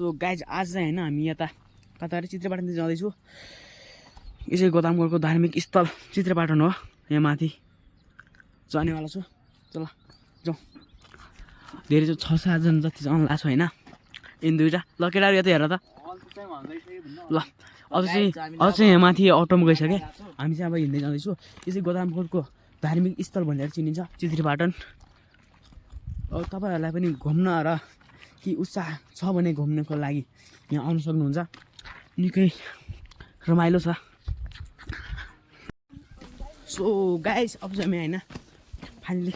So guys आज चाहिँ होइन हामी यता कता अरे चित्रेपाटन जाँदैछु। यसै गोदामगढको धार्मिक स्थल चित्रेपाटन हो। यहाँ माथि जानेवाला छु। चल जाउँ। धेरै चाहिँ 6-7 जना जति चाहिँ आउनु लाग्छ होइन। इन दुईवटा ल केटाहरू यता हेर त ल। अझ चाहिँ यहाँ माथि अटोमा गइसक्यो। हामी चाहिँ अब हिँड्दै जाँदैछु। यसै गोदामगढको धार्मिक स्थल भनेर चिनिन्छ चित्रेपाटन। अब तपाईँहरूलाई पनि घुम्न र कि उत्साह छ भने घुम्नको लागि यहाँ आउनु सक्नुहुन्छ। निकै रमाइलो छ। सो गाइस अब चाहिँ हामी होइन फाइनली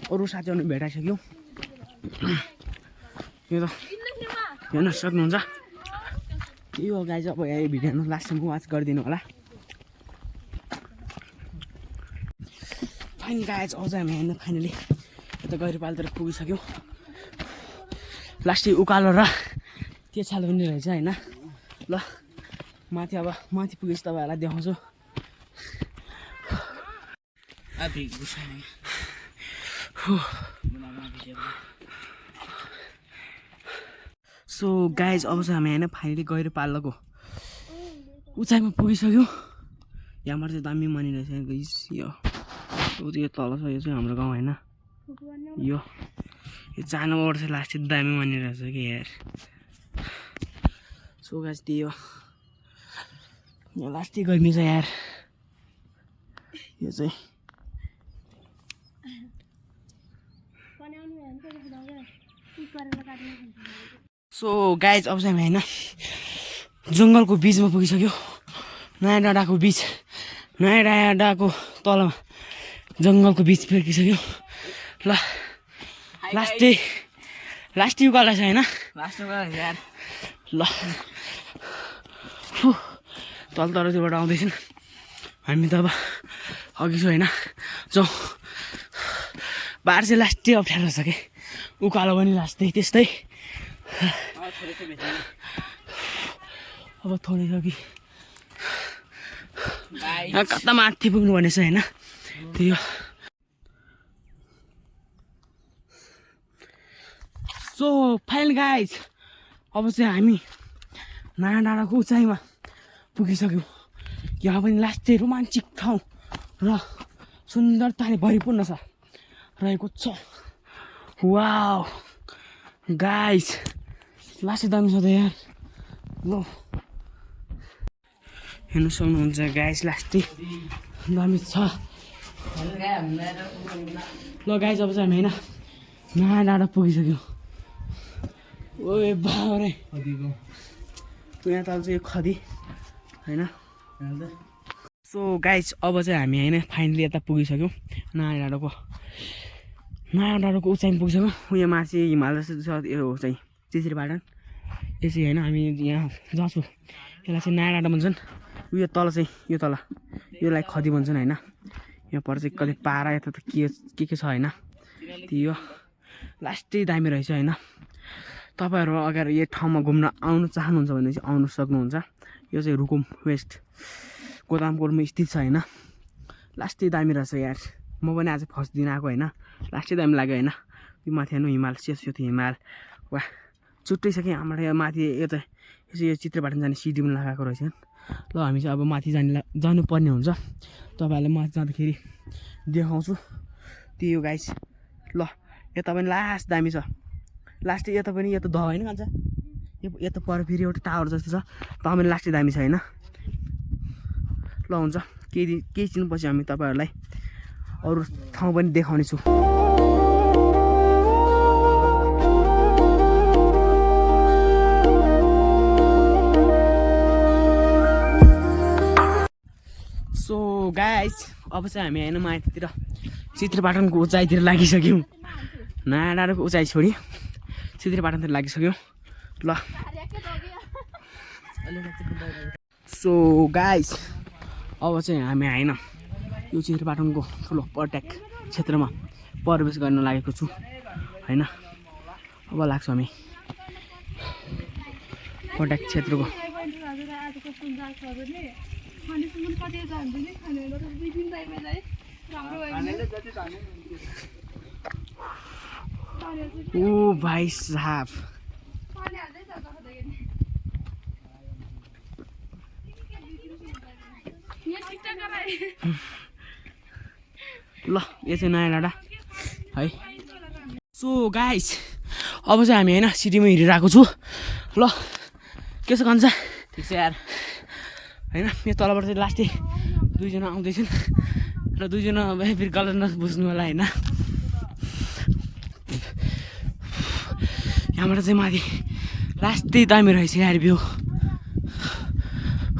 अरू साथीहरू भेटाइसक्यौँ। यो त हेर्न सक्नुहुन्छ। त्यही हो गाइस। अब यहाँ भिडियोमा लास्टसम्म वाच गरिदिनु होला। फाइन गाइस अब चाहिँ हामी होइन फाइनली यता गैरीपालतिर पुगिसक्यौँ। लास्टै उकालो र त्यो छाल पनि रहेछ होइन। ल माथि अब माथि पुगेपछि तपाईँहरूलाई देखाउँछु। सो गाइज अब चाहिँ हामी होइन फाइनली गैरीपालको उचाइमा पुगिसक्यौँ। यहाँबाट चाहिँ दामी मानिरहेछ गाइस। यो तल छ। यो चाहिँ हाम्रो गाउँ होइन। यो जानुबाट चाहिँ लास्ट दामी मानिरहेछ कि यार। सो गाइस त्यही हो। यहाँ लास्टै गर्मी छ यार। यो चाहिँ सो गाइज अब चाहिँ हामी होइन जङ्गलको बिचमा पुगिसक्यो। नयाँ डाँडाको बिच। नयाँ डाँडाको तलमा जङ्गलको बिच पुगिसक्यो। ल लास्टै उकालो छ होइन। लास्ट उकालो यार। ल तल तलतिर आउँदैछन्। हामी त अब अघि छु होइन। जाउँ। बार चाहिँ लास्टै अप्ठ्यारो छ कि उकालो पनि लास्टै त्यस्तै। अब थोरै छ कि कता माथि पुग्नु भनेछ होइन। त्यही हो। सो फाइनल गाइज अब चाहिँ हामी नयाँ डाँडाको उचाइमा पुगिसक्यौँ। यहाँ पनि लास्टै रोमान्चिक ठाउँ र सुन्दरताले भरिपूर्ण छ रहेको छ। वाउ गाइज लास्टै दामी छ त यार। ल हेर्नु सक्नुहुन्छ गाइज लास्टै दामी छ। ल गाइज अब चाहिँ हामी होइन नयाँ डाँडा पुगिसक्यौँ। ओए बाबरे यहाँ तल चाहिँ यो खदी होइन। सो गाइज अब चाहिँ हामी होइन फाइनली यता पुगिसक्यौँ। नयाँ डाँडाको उचाइमा पुगिसक्यौँ। उयो माथि हिमाल जस्तो छ। यो चाहिँ चित्रेपाटन। यो चाहिँ होइन हामी यहाँ जान्छौँ। यसलाई चाहिँ नयाँ डाँडा भन्छन्। उयो तल चाहिँ यो तल योलाई खदी भन्छन् होइन। यहाँ पर चाहिँ कहिले पारा यता त के छ होइन। त्यही हो। लास्टै दामी रहेछ होइन। तपाईँहरू अगर यो ठाउँमा घुम्न आउनु चाहनुहुन्छ भने चाहिँ आउनु सक्नुहुन्छ। यो चाहिँ रुकुम वेस्ट गोदामगढमा स्थित छ होइन। लास्टै दामी रहेछ यार। म पनि आज फर्स्ट दिन आएको होइन। लास्टै दामी लाग्यो होइन। यो माथि हेर्नु हिमाल सेतो हिमाल। वा छुट्टै छ कि हाम्रो यहाँ माथि यो चित्रेपाटन जाने सिडी पनि लगाएको रहेछ। ल हामी चाहिँ अब माथि जानुपर्ने हुन्छ। तपाईँहरूलाई माथि जाँदाखेरि देखाउँछु। त्यही हो गाइस। ल यता पनि लास्ट दामी छ। लास्टै यता पनि यो त होइन कान्छ। यता पर फेरि एउटा टावर जस्तो छ। त पनि लास्टै दामी छ होइन। ल हुन्छ केही दिनपछि हामी तपाईँहरूलाई अरू ठाउँ पनि देखाउने छु। सो गाइस अब चाहिँ हामी होइन माथितिर चित्रेपाटनको उचाइतिर लागिसक्यौँ। नयाँ डाँडाको उचाइ छोडी चित्रेपाटनतिर लागिसक्यौँ। ल सो गाइस अब चाहिँ हामी होइन यो चित्रेपाटनको ठुलो पर्यटक क्षेत्रमा प्रवेश गर्न लागेको छु होइन। अब लाग्छ हामी पर्यटक क्षेत्रको। ओ भाइ साहब ल यो चाहिँ नयाँ डाँडा है। सो गाइस अब चाहिँ हामी होइन सिटीमा हिँडिरहेको छु। ल के छ कन्छ ठिक छ यार होइन। यो तलबाट चाहिँ लास्टै दुईजना आउँदैछन् र दुईजना फेरि गलत नबुझ्नु होला होइन। यहाँबाट चाहिँ माथि लास्टै दामी रहेछ यार भ्यू।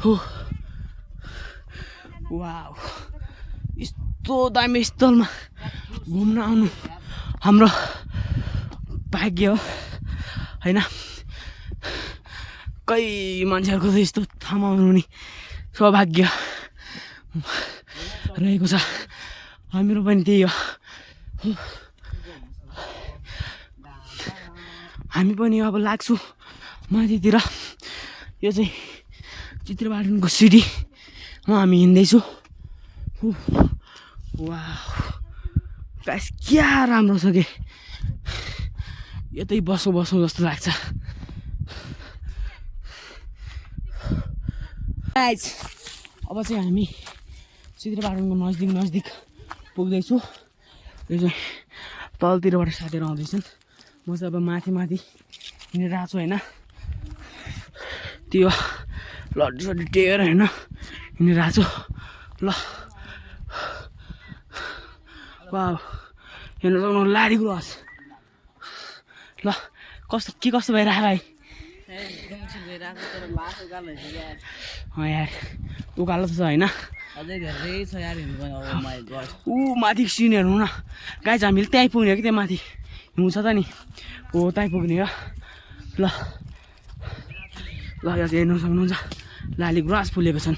हो वाउ यस्तो दामी स्थलमा घुम्न आउनु हाम्रो भाग्य हो होइन। कही मान्छेहरूको चाहिँ यस्तो ठाउँमा आउनु नि सौभाग्य रहेको छ। हाम्रो पनि त्यही हो। हामी पनि अब लाग्छु माथितिर। यो चाहिँ चित्रबाटनको सिटीमा हामी हिँड्दैछु। वाह गाइस क्या राम्रो छ कि यतै बसौँ जस्तो लाग्छ। गाइस अब चाहिँ हामी चित्रबाटनको नजिक पुग्दैछु। यो चाहिँ तलतिरबाट साथीहरू आउँदैछन्। म चाहिँ अब माथि हिँडेर आएको छु होइन। त्यो लड्डी टेकेर होइन हिँडेर आएको छु। ल वाउ हेर्नु सक्नु लाडी क्रस। ल कस्तो भइरहेको भाइ? यार उकालो छ होइन। ऊ माथि सिन हेर्नु न गाइस। हामीले त्यहीँ पुग्ने हो कि त्यहाँ माथि हिउँ छ त नि हो त्यहीँ पुग्ने हो। ल यहाँ चाहिँ हेर्नु सक्नुहुन्छ लाली गुराँस फुलेको छन्।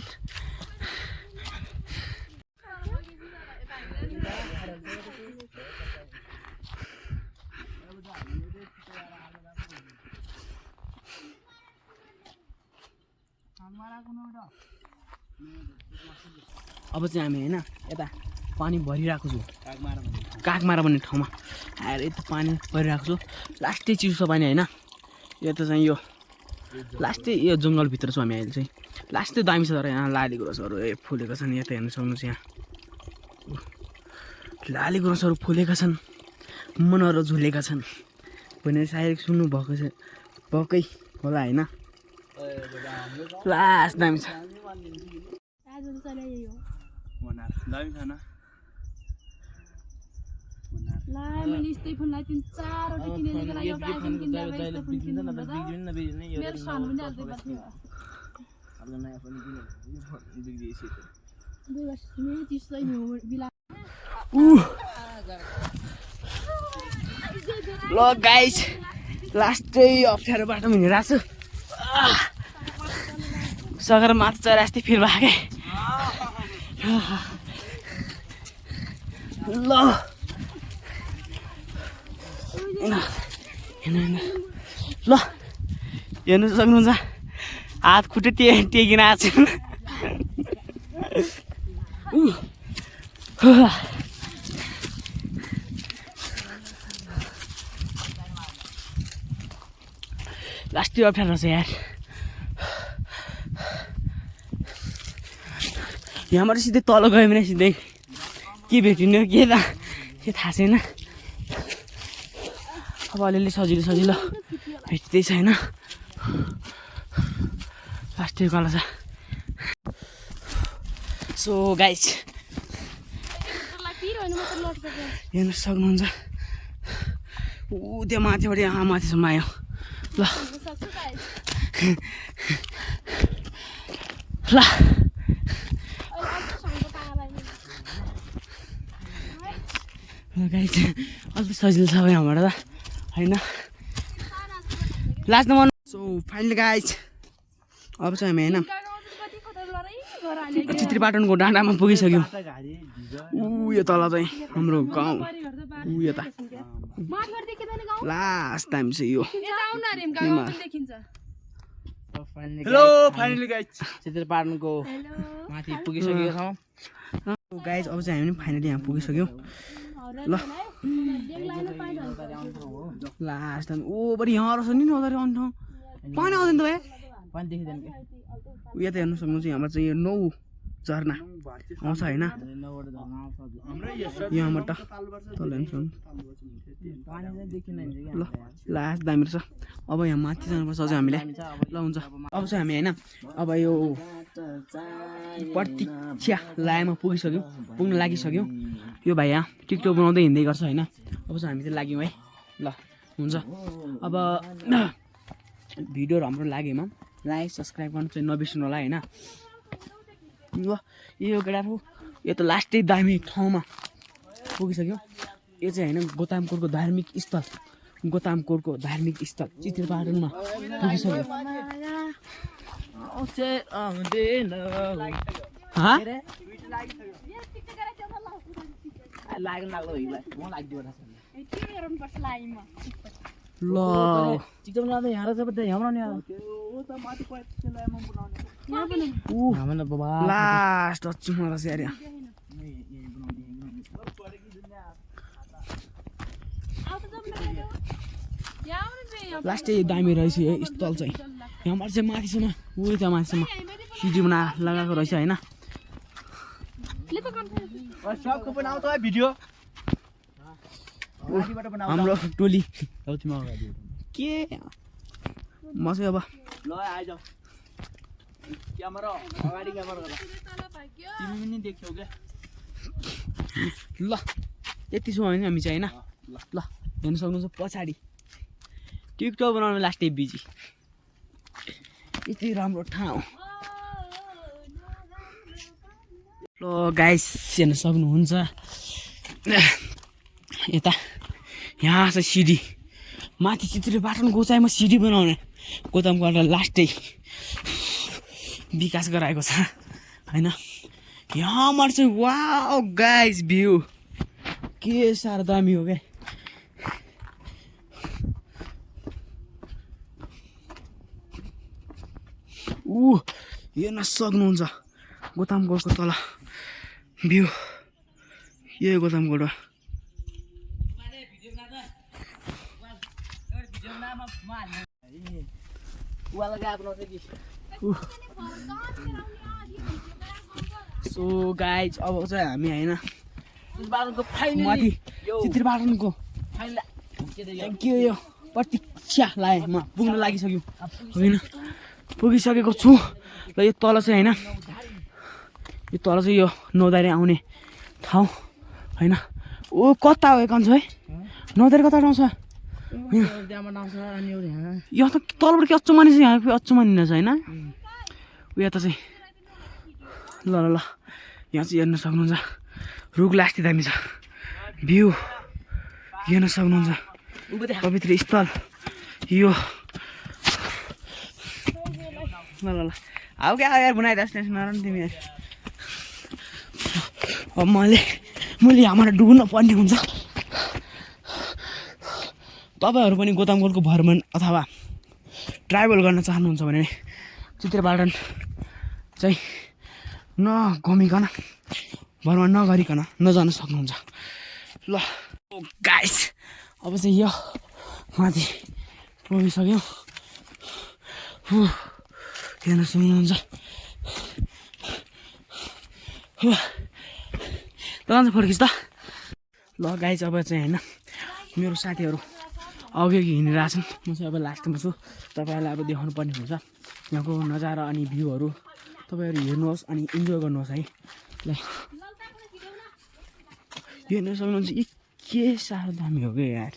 अब चाहिँ हामी होइन यता पानी भरिरहेको छु कागमारा भन्ने ठाउँमा आएर यता पानी भरिरहेको छु। लास्टै चिसो छ पानी होइन। यता चाहिँ यो लास्टै यो जङ्गलभित्र छु हामी अहिले चाहिँ। लास्टै दामी छ तर यहाँ लाली गुराँसहरू फुलेको छन्। यता हेर्नु सक्नुहुन्छ यहाँ लाली गुराँसहरू फुलेका छन् मनहरू झुलेका छन् भनेर सायद सुन्नु भएको छ भएकै होला होइन। लास्ट दामी छ दामी छ न। ल गाइस लास्टै अप्ठ्यारो बाटोमा हिँडिरहेको छु। सगरमाथा चरा जस्तै फिल भएको ल ल हेर्नु सक्नुहुन्छ हात खुट्टै टेकिन आएको छु। लास्टै अप्ठ्यारो छ यार। यहाँबाट सिधै तल गयो भने सिधै के भेटिने हो के थाहा छैन। अब अलिअलि सजिलो भेट्दैछ होइन। लास्टै कला छ। सो गाइस हेर्नु सक्नुहुन्छ ऊ त्यो माथिबाट यहाँ माथिसम्म आयो। ल गाइस अलिक सजिलो छ यहाँबाट त होइन। Last number. So finally guys अब चाहिँ हामी होइन चित्रीपाटनको डाँडामा पुगिसक्यौँ। ऊ यो तल चाहिँ हाम्रो गाउँ ऊ यता लास्ट टाइम चाहिँ यो। हेलो फाइनली गाइस चित्रीपाटनको माथि पुगिसकेको छौँ गाइस। अब चाहिँ हामी पनि फाइनली यहाँ पुगिसक्यौँ। ल लास्ट टाइम ओ बढी यहाँ रहेछ नि नदर अन्त पानी आउँदैन त भाइ पानी देखिँदैन। उयो त हेर्नु सक्नुहुन्छ यहाँबाट चाहिँ यो झरना आउँछ होइन यहाँबाट तल ल लास्ट दामी रहेछ अब यहाँ माथि जानुपर्छ अझै हामीले ल हुन्छ अब चाहिँ हामी होइन अब यो प्रतीक्षा लायमा पुग्न लागिसक्यौँ यो भाइ यहाँ टिकटक बनाउँदै हिँड्दै गर्छ होइन अब चाहिँ हामी चाहिँ लाग्यौँ है ल हुन्छ अब भिडियोहरू हाम्रो लागेमा लाइक सब्सक्राइब गर्नु चाहिँ नबिर्सनु होला होइन ल यो केटाहरू यो त लास्टै दामी ठाउँमा पुगिसक्यो यो चाहिँ होइन गोतामकोटको धार्मिक स्थल चित्रेपाटनमा पुगिसक्यो लास्ट अचुमा रहेछ यार लास्टै दामी रहेछ यो स्थल चाहिँ यहाँबाट चाहिँ माथिसम्म उयो त्यहाँ माथिसम्म सिडी बना लगाएको रहेछ होइन हाम्रो टोली के म चाहिँ अब ल यति छु भने हामी चाहिँ होइन ल हेर्नु सक्नुहुन्छ पछाडि टिकटक बनाउनु लास्टै बिजी यति राम्रो ठाउँ ल गाइस हेर्न सक्नुहुन्छ यता यहाँ छ सिडी माथि चित्रेपाटन गोचाइमा सिडी बनाउने गोदामबाट लास्टै विकास गराएको छ होइन यहाँबाट चाहिँ वाउ गाइस भ्यू के साह्रो दामी हो क्या हेर्न सक्नुहुन्छ गोतामकोटको तल भ्यू यही गोतामकोट हो सो गाइज अब चाहिँ हामी होइन माथि चित्रेपाटनको के यो प्रतीक्षा लायमा पुग्न लागिसक्यो होइन पुगिसकेको छु र यो तल चाहिँ होइन यो तल चाहिँ यो नौदारे आउने ठाउँ होइन ओ कता हो कान्छ है नौदारे कता आउँछ यो त तलबाट के अचम्म छ यहाँ अचम्म छ होइन उयो त चाहिँ ल ल ल यहाँ चाहिँ हेर्न सक्नुहुन्छ रुख लास्टै दामी छ भ्यू हेर्न सक्नुहुन्छ पवित्र स्थल यो ल ल ल अब क्या यार बनाइदिएको नराम्रो तिमी अब मैले यहाँबाट डुब्न पर्ने हुन्छ तपाईँहरू पनि गोतामकोटको भ्रमण अथवा ट्राभल गर्न चाहनुहुन्छ भने चित्रेपाटन चाहिँ नघुमिकन भ्रमण नगरिकन नजान सक्नुहुन्छ ल गाइस अब चाहिँ यो माथि पुगिसक्यो हेर्न सक्नुहुन्छ त फर्किस् त ल गाइस अब चाहिँ होइन मेरो साथीहरू अघि हिँडिरहेछन् म चाहिँ अब लास्टमा छु तपाईँहरूलाई अब देखाउनु पर्ने हुन्छ यहाँको नजारा अनि भ्यूहरू तपाईँहरू हेर्नुहोस् अनि इन्जोय गर्नुहोस् है ल हेर्न सक्नुहुन्छ यी के साह्रो दामी हो क्या यार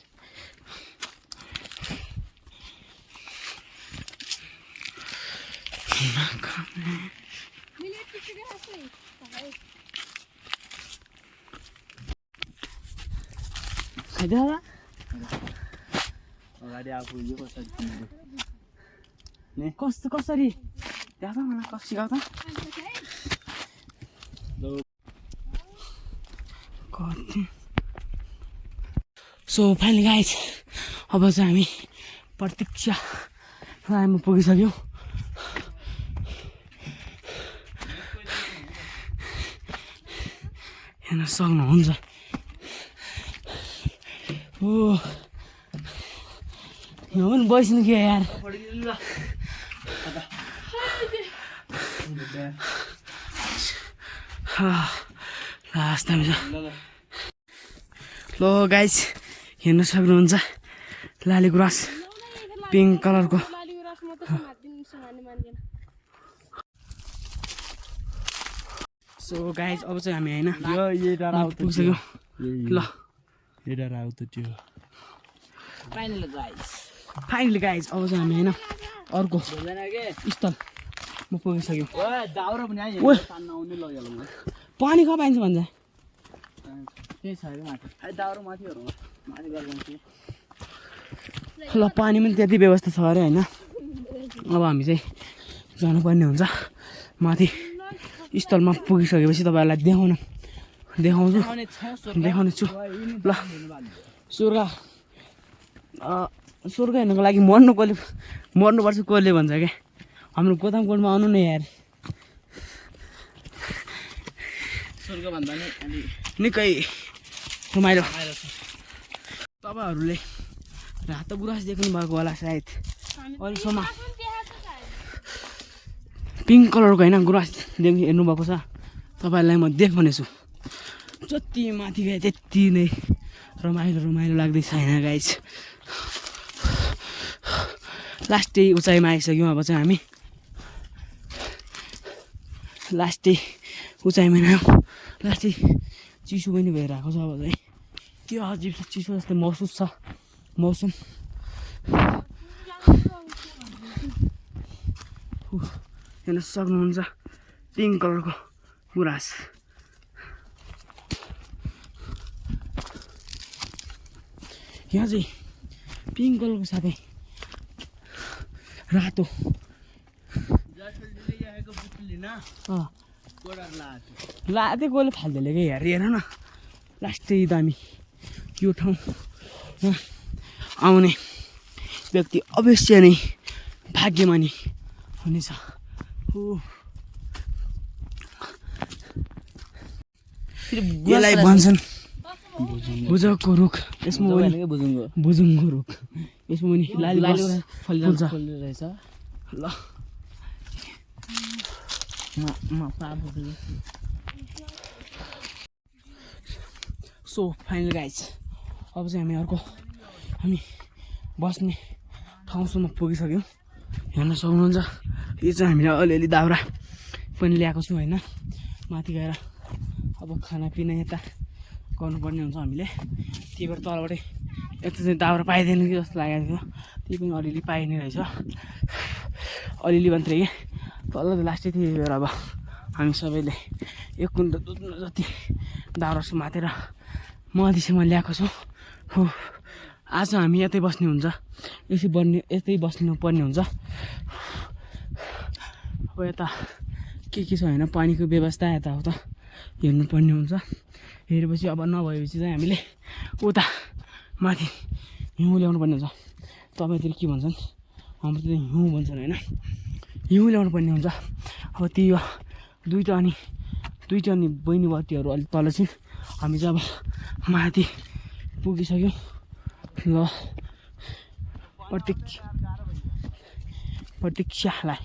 कस्तो कसरी देखाउँदा मलाई कसरी सिकाउँदा सो फाइनली गाइज अब चाहिँ हामी प्रतीक्षा लायमा पुगिसक्यौँ हेर्न सक्नुहुन्छ ओ यहाँ पनि बस्नु के यार लास्ट दामी छ ल गाइज हेर्न सक्नुहुन्छ लाली गुराँस पिङ्क कलरको सो गाइज अब चाहिँ हामी होइन पुगिसक्यो ल फाइनली गाइज अब चाहिँ हामी होइन अर्को स्थल म पुगिसक्यो पानी कहाँ पाइन्छ भन्छ ल पानी पनि त्यति व्यवस्था छ अरे होइन अब हामी चाहिँ जानुपर्ने हुन्छ माथि स्थलमा पुगिसकेपछि तपाईँहरूलाई देखाउने छु ल स्वर्ग हेर्नुको लागि मर्नुपर्छ कसले भन्छ क्या हाम्रो गोदामकोटमा आउनु न यार स्वर्गभन्दा नि निकै रमाइलो तपाईँहरूले रातो गुराँस देख्नु भएको होला सायद अहिलेसम्म पिङ्क कलरको होइन गुराँस हेर्नुभएको छ तपाईँहरूलाई म देखाउनेछु जति माथि गए त्यति नै रमाइलो लाग्दैछ होइन गाइस लास्टै उचाइमा आइसक्यौँ अब चाहिँ हामी लास्टै उचाइमा आयौँ लास्टै चिसो पनि भइरहेको छ अब चाहिँ के अजिब चिसो जस्तै महसुस छ मौसम हेर्न सक्नुहुन्छ पिङ्क कलरको गुराँस यहाँ चाहिँ पिङ्क कलरको साथै रातो लाते कसले फाल्दैले क्या हेर न लास्टै दामी यो ठाउँमा आउने व्यक्ति अवश्य नै भाग्यमानी हुनेछ यसलाई भन्छन् बुझको रुख यसमा बुजुङको रुख यसमा पनि लाली फल्छ ल सो फाइनल गाइज अब चाहिँ हामी बस्ने ठाउँसम्म पुगिसक्यौँ हेर्न सक्नुहुन्छ यो चाहिँ हामीले अलिअलि दाउरा पनि ल्याएको छु होइन माथि गएर अब खानापिना यता गर्नुपर्ने हुन्छ हामीले त्यही भएर तलबाटै यता चाहिँ दाउरा पाइँदैन कि जस्तो लागेको थियो त्यही पनि अलिअलि पाइने रहेछ अलिअलि मात्रै कि तल लास्टै त्यही भएर अब हामी सबैले एक कुन्टल जति दाउरा समातेर मधेसमा ल्याएको छौँ हो आज हामी यतै बस्ने हुन्छ यतै बस्नुपर्ने हुन्छ अब यता के छ होइन पानीको व्यवस्था यताउता हेर्नुपर्ने हुन्छ हेरेपछि अब नभएपछि चाहिँ हामीले उता माथि हिउँ ल्याउनु पर्ने हुन्छ तपाईँतिर के भन्छन् हाम्रोतिर हिउँ भन्छन् होइन हिउँ ल्याउनु पर्ने हुन्छ अब त्यो दुईवटा अनि बहिनीवतीहरू अलिक तल चाहिँ हामी चाहिँ अब माथि पुगिसक्यौँ ल प्रतीक्षालाई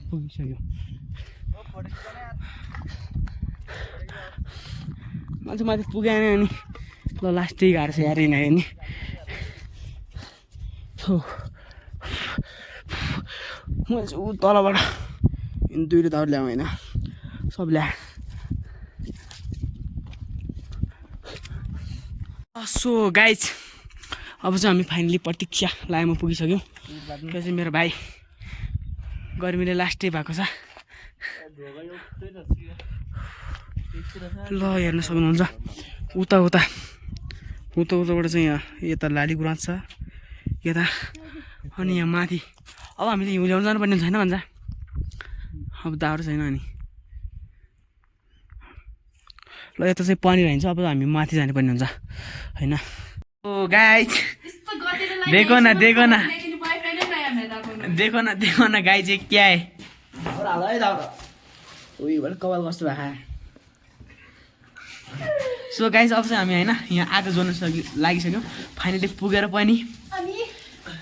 पुगिसक्यो मान्छे माथि पुगेन अनि ल लास्टै गाह्रो छ यार यिनीहरू नि मैले चाहिँ ऊ तलबाट दुईवटा दाउरा ल्याउँ होइन सब ल्याएँ सो गाइज अब चाहिँ हामी फाइनली प्रतीक्षा लाइनमा पुगिसक्यौँ त्यो चाहिँ मेरो भाइ गर्मीले लास्टै भएको छ ल हेर्न सक्नुहुन्छ उताबाट चाहिँ यहाँ यता लाली गुराँस छ यता अनि यहाँ माथि अब हामीले हिउँ ल्याउनु जानुपर्ने छैन भन्छ अब दाउरा छैन अनि ल यता चाहिँ पानी रहन्छ अब हामी माथि जानुपर्ने हुन्छ होइन ओ गाइज देखो न गाई चाहिँ क्या है उयोबाट कपाल कस्तो भएको सो गाइज अब चाहिँ हामी होइन यहाँ आगो जोड्न लागिसक्यौँ फाइनली पुगेर पनि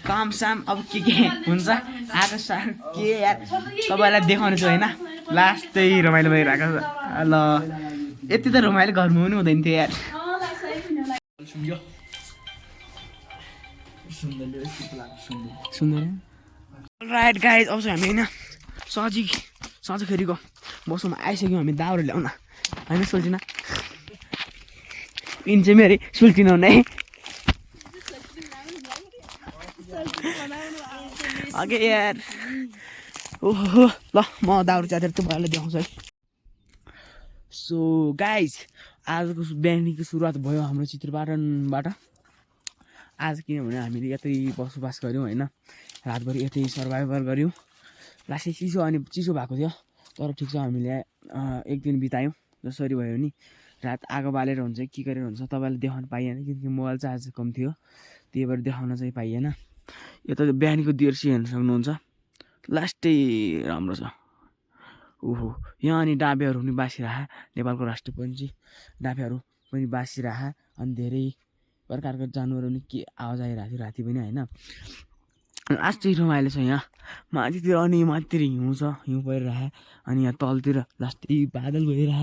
काम साम अब के हुन्छ आज के यार तपाईँलाई देखाउने छु होइन लास्टै रमाइलो भइरहेको छ ल यति त रमाइलो घरमा पनि हुँदैन थियो यार सुन्दर राइट गाइज अब चाहिँ हामी होइन सधैँखेरिको मौसममा आइसक्यौँ हामी दाउरा ल्याउन होइन सुल्झिन पिन चाहिँ मेरो सुल्झिन हुने अघि यार ओहो ल म दाउरा च्यातेर तपाईँहरूलाई देखाउँछु है सो गाइज आजको बिहानीको सुरुवात भयो हाम्रो चित्रपाटनबाट आज किनभने हामीले यतै बसोबास गऱ्यौँ होइन रातभरि यतै सर्भाइभर गऱ्यौँ लास्टै चिसो भएको थियो तर ठिक छ हामीले एक दिन बितायौँ जसरी भयो नि रात आगो बालेर हुन्छ के गरेर हुन्छ तपाईँलाई देखाउन पाइएन किनकि मोबाइल चार्ज कम थियो त्यही भएर देखाउन चाहिँ पाइएन यो त बिहानीको दृश्य हेर्न सक्नुहुन्छ लास्टै राम्रो छ ओहो यहाँ अनि डाँबेहरू पनि बाँसिरह नेपालको राष्ट्रिय पक्षी डाँबेहरू पनि बाँसिरह अनि धेरै प्रकारको जनावरहरू पनि के आवाज आइरहेको थियो राति पनि होइन लास्टै रमाइलो छ यहाँ माथितिर अनि माथितिर हिउँ छ हिउँ परिरह अनि यहाँ तलतिर लास्टै बादल गइरह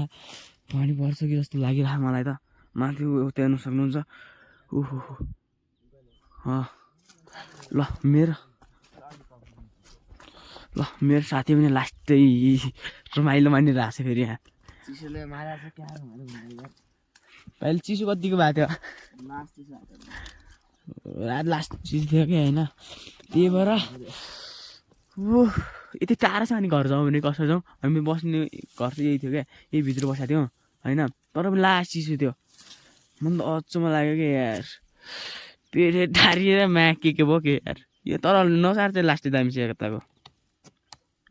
पानी पर्छ कि जस्तो लागिरह मलाई त माथि उता हेर्नु सक्नुहुन्छ ओहो ल मेरो साथी पनि लास्टै रमाइलो मानिरहेको छ फेरि यहाँ पहिले चिसो कतिको भएको थियो रात लास्ट चिसो थियो कि होइन त्यही भएर यति टाढा छ अनि घर जाउँ भने कसरी जाउँ हामी बस्ने घर चाहिँ यही थियो क्या यही भित्र बसेको थियौँ होइन तर पनि लास्ट चिसो थियो मलाई त अचम्म लाग्यो कि यार पेट टारिएर म्याक के भयो कि यार यो तर नसार चाहिँ लास्टै दामी छ यताको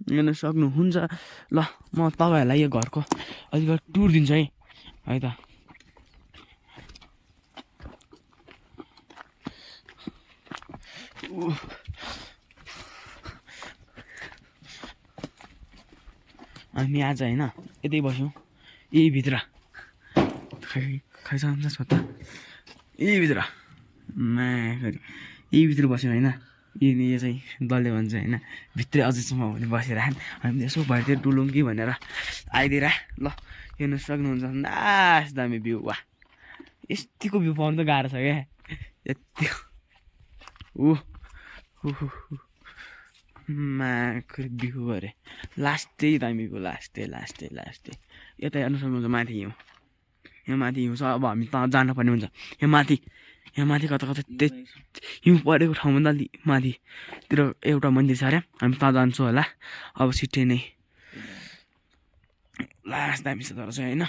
हेर्न सक्नुहुन्छ ल म तपाईँहरूलाई यो घरको अलिकति टुर दिन्छु है त हामी आज होइन यतै बस्यौँ यही भित्र खाइसक्नु छोटा यही भित्र यही भित्र बस्यौँ होइन यो चाहिँ दलले भन्छ होइन भित्रै अझैसम्म भने बसेर हामी यसो भएतिर डुलौँ कि भनेर आइदिएर ल हेर्न सक्नुहुन्छ लास्ट दामी भ्यू वा यतिको भ्यू पाउनु त गाह्रो छ क्या यतिको भ्यू अरे लास्टै दामी भ्यू लास्टै यता हेर्नु सक्नुहुन्छ माथि हिउँ यहाँ माथि हिउँ छ अब हामी त जानुपर्ने हुन्छ यहाँ माथि कता हिउँ परेको ठाउँभन्दा अलि माथितिर एउटा मन्दिर छ अरे हामी त जान्छौँ होला अब छिट्टै नै लास्ट दामी छ तर चाहिँ होइन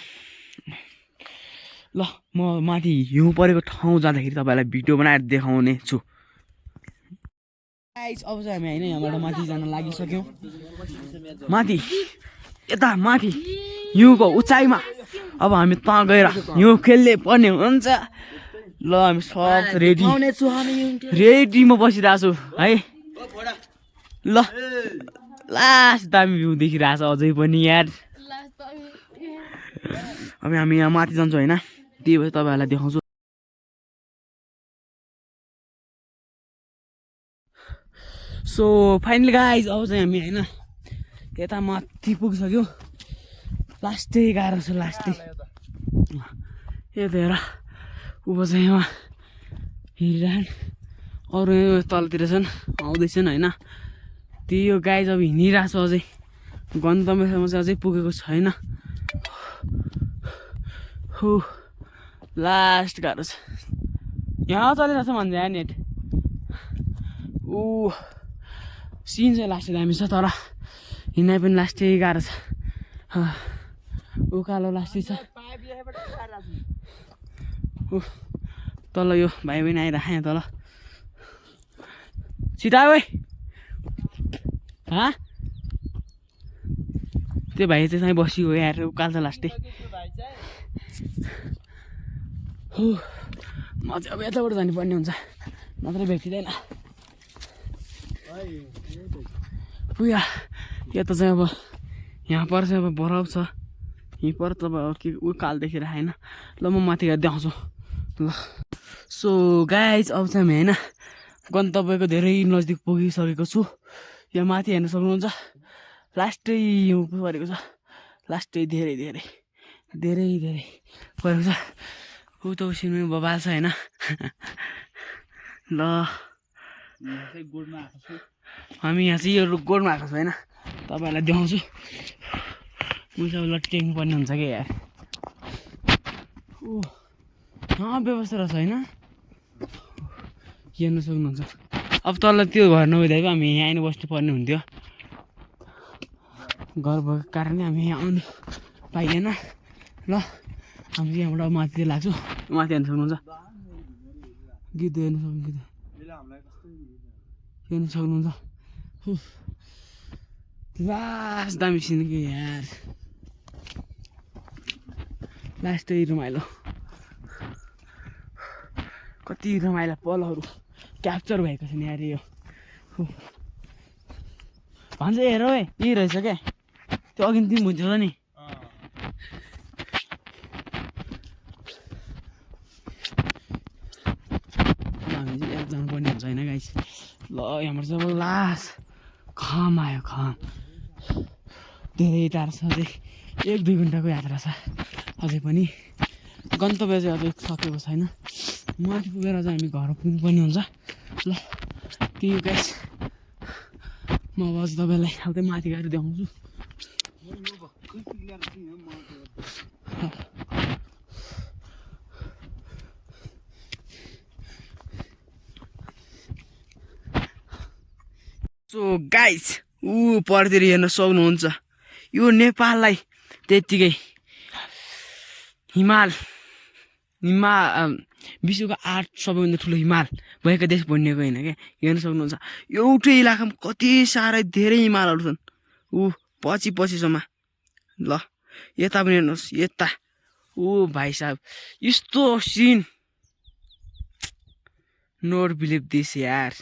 ल म माथि हिउँ परेको ठाउँ जाँदाखेरि तपाईँलाई भिडियो बनाएर देखाउने छु अब चाहिँ हामी होइन यहाँबाट माथि जान लागिसक्यौँ माथि यता माथि हिउँको उचाइमा अब हामी त गएर हिउँ खेल्ने पर्ने हुन्छ ल हामी सब रेडीमा बसिरहेको छु है ल लास्ट दामी भ्यू देखिरहेको छ अझै पनि यार अब हामी यहाँ माथि जान्छौँ होइन त्यही भएर तपाईँहरूलाई देखाउँछु सो फाइनली गाइज अब चाहिँ हामी होइन यता माथि पुगिसक्यो लास्टै गाह्रो छ लास्टै यता हेर उँभो चाहिँ यहाँ हिँडिरहन् अरू तलतिर छन् आउँदैछन् होइन त्यही यो गाइज अब हिँडिरहेको छ अझै गन्तव्यसम्म चाहिँ अझै पुगेको छैन हो लास्ट गाह्रो छ यहाँ चलिरहेको छ भन्छ यहाँ नेट सिन चाहिँ लास्टै दामी छ तर हिँड्नै पनि लास्टै गाह्रो छ उकालो लास्टै छ तल यो भाइ बहिनी आइरह यहाँ तल छिटा ओइ त्यो भाइ चाहिँ चाहिँ बसी हो यार उकालो छ लास्टै म चाहिँ अब यताबाट जानुपर्ने हुन्छ नत्र भेटिँदैन यता चाहिँ अब यहाँ पर चाहिँ अब बरफ छ यहीँ पर त अब के उकाल देखेर होइन ल म माथि गएर देखाउँछु ल सो गाइज अब चाहिँ हामी होइन गन्तव्यको धेरै नजिक पुगिसकेको छु। यहाँ माथि हेर्न सक्नुहुन्छ लास्टै हिउँ परेको छ, लास्टै धेरै धेरै धेरै धेरै परेको छ। ऊ त उसिनमै बबाल छ होइन। ल हामी यहाँ चाहिँ यो गोडमा आएको छु होइन, तपाईँहरूलाई देखाउँछु। मुसा लट्टिनु पर्ने हुन्छ कि यार। व्यवस्था रहेछ होइन, हेर्न सक्नुहुन्छ। अब तल त्यो घर नहुँदा हामी यहाँ आइनु बस्नु पर्ने हुन्थ्यो, घर भएको कारणले हामी यहाँ आउनु पाइएन। ल हामी चाहिँ यहाँबाट माथि लाग्छु, माथि हेर्न सक्नुहुन्छ गीत हेर्न सक्नुहुन्छ। लास्ट दामी सिन कि यार, लास्टै रमाइलो, कति रमाइला पलहरू क्याप्चर भएको छ नि यार। यो भन्छ हेर है यही रहेछ क्या, त्यो अघि तिमी भन्छौ नि। हामी चाहिँ याद जानुपर्ने हुन्छ होइन गाइस। ल यहाँबाट चाहिँ अब लास्ट खम आयो, खम धेरै टाढो छ, अझै 1-2 घन्टाको यात्रा छ अझै पनि। गन्तव्य चाहिँ अझै सकेको छैन, माथि पुगेर चाहिँ हामी घर पुग्नुपर्ने हुन्छ। ल त्यही गाइस, म अब अझ तपाईँलाई अब चाहिँ माथि गएर देखाउँछु। सो गाइस परतिर हेर्न सक्नुहुन्छ, यो नेपाललाई त्यत्तिकै हिमाल विश्वको 8 सबैभन्दा ठुलो हिमाल भएको देश भनिएको होइन क्या। हेर्न सक्नुहुन्छ एउटै इलाकामा कति साह्रै धेरै हिमालहरू छन्, पछिसम्म। ल यता पनि हेर्नुहोस्, यता भाइ साहब यस्तो सिन, नोट बिलिभ दिस यार।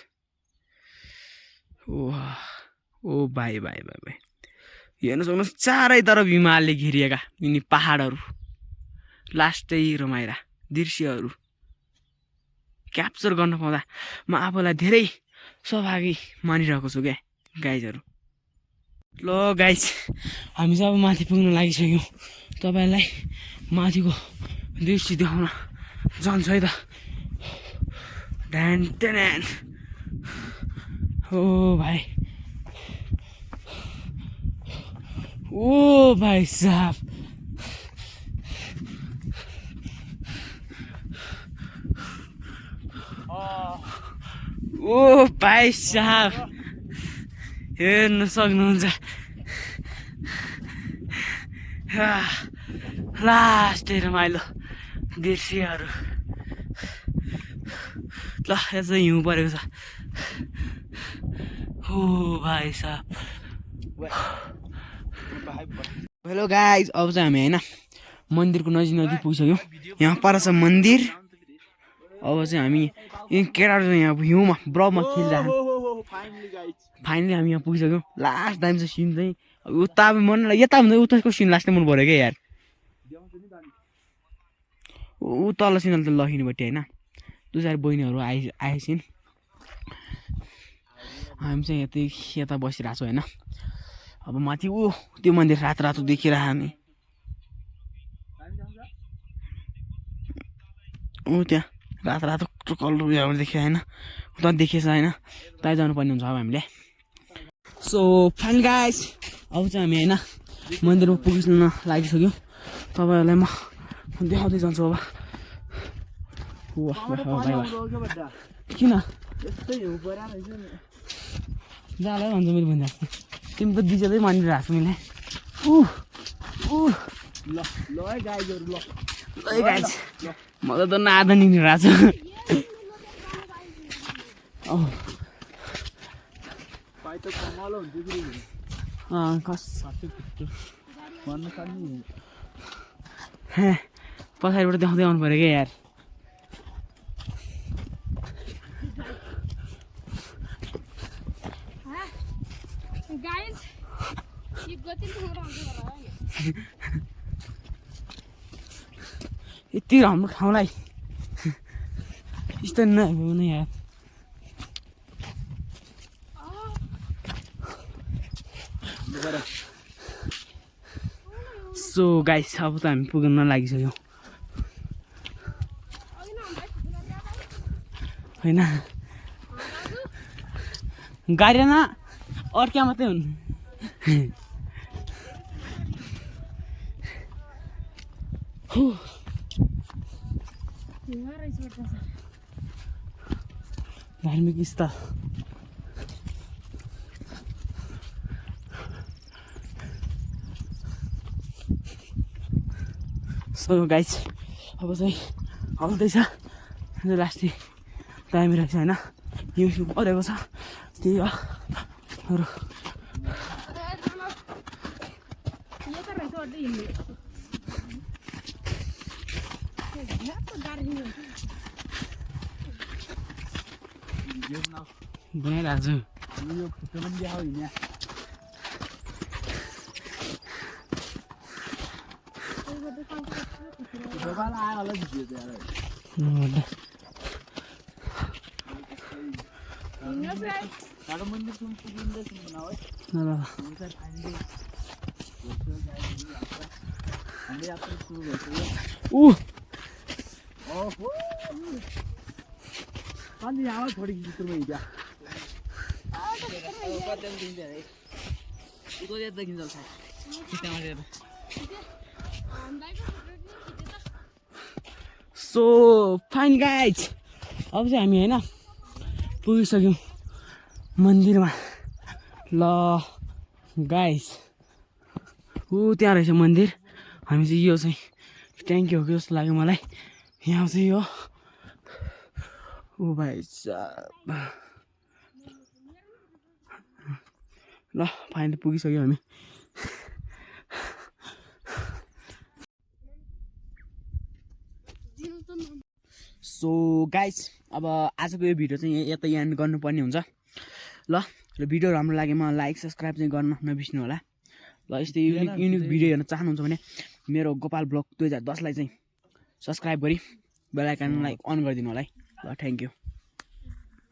भाइ हेर्न सक्नुहोस् चारैतर्फ हिमालले घेरिएका यिनी पहाडहरू, लास्टै रमाइला दृश्यहरू क्याप्चर गर्न पाउँदा म आफूलाई धेरै सौभागी मानिरहेको छु क्या गाइजहरू। ल गाइज हामी चाहिँ अब माथि पुग्न लागिसक्यौँ, तपाईँलाई माथिको दृश्य देखाउन जान्छ है त। ड्यान ड्यान भाइ साहब भाइ साहब हेर्न सक्नुहुन्छ लास्टै रमाइलो दृश्यहरू। ल यहाँ चाहिँ हिउँ परेको छ, भाइ साहब। हेलो गाइज, अब चाहिँ हामी होइन मन्दिरको नजिक पुगिसक्यौँ। यहाँ पर छ मन्दिर। अब चाहिँ हामी केटाहरू चाहिँ यहाँ हिउँमा बरफमा खेलिरहेको, फाइनली हामी यहाँ पुगिसक्यौँ। लास्ट टाइम चाहिँ सिन चाहिँ उता मन यता भन्दा उताको सिन लास्टै मन पऱ्यो क्या यार। तल सिन त लखिनुपट्टि होइन, 2-4 बहिनीहरू आएछिन्। हामी चाहिँ यता बसिरहेको छौँ होइन। अब माथि त्यो मन्दिर रातो देखिरह हामी त्यहाँ रातो कलर देखियो होइन, उता देखिएछ होइन, त्यहाँ जानुपर्ने हुन्छ अब हामीले। सो फाइनल गाइस, अब चाहिँ हामी होइन मन्दिरमा पुग्न लागिसक्यौँ। तपाईँहरूलाई म देखाउँदै जान्छु अब। किन जाला भन्छ मैले भन्दा, तिमी त बिचै मानिरहेको छु मैले। म त नादा निक्लिरहेको छु। पछाडिबाट देखाउँदै आउनु पऱ्यो क्या यार। यति राम्रो ठाउँलाई यस्तो नभ्याउने यार। सो गाइस अब त हामी पुग्न लागिसक्यौँ होइन गाडी न अर्क्या मात्रै हुन् धार्मिक स्थल सो गाइस अब चाहिँ आउँदैछ लास्टै टाइम रहेछ होइन हिउँ परेको छ त्यही हो बनाइरहेको छु सो फाइन गाइज अब चाहिँ हामी होइन पुगिसक्यौँ मन्दिरमा ल गाइज त्यहाँ रहेछ मन्दिर हामी चाहिँ यो चाहिँ ट्याङ्की हो कि जस्तो लाग्यो मलाई यहाँ चाहिँ यो ओ भाइ ल फाइनली पुगिसक्यो हामी सो गाइज अब आजको यो भिडियो चाहिँ यता यहाँ गर्नुपर्ने हुन्छ ल र भिडियो राम्रो लागेमा लाइक सब्सक्राइब चाहिँ गर्न नबिर्स्नु होला ल यस्तै युनिक भिडियो हेर्न चाहनुहुन्छ भने मेरो गोपाल ब्लग 2010 लाई चाहिँ सब्सक्राइब गरी बेल आइकनलाई अन गरिदिनु होला है ल थ्याङ्क यू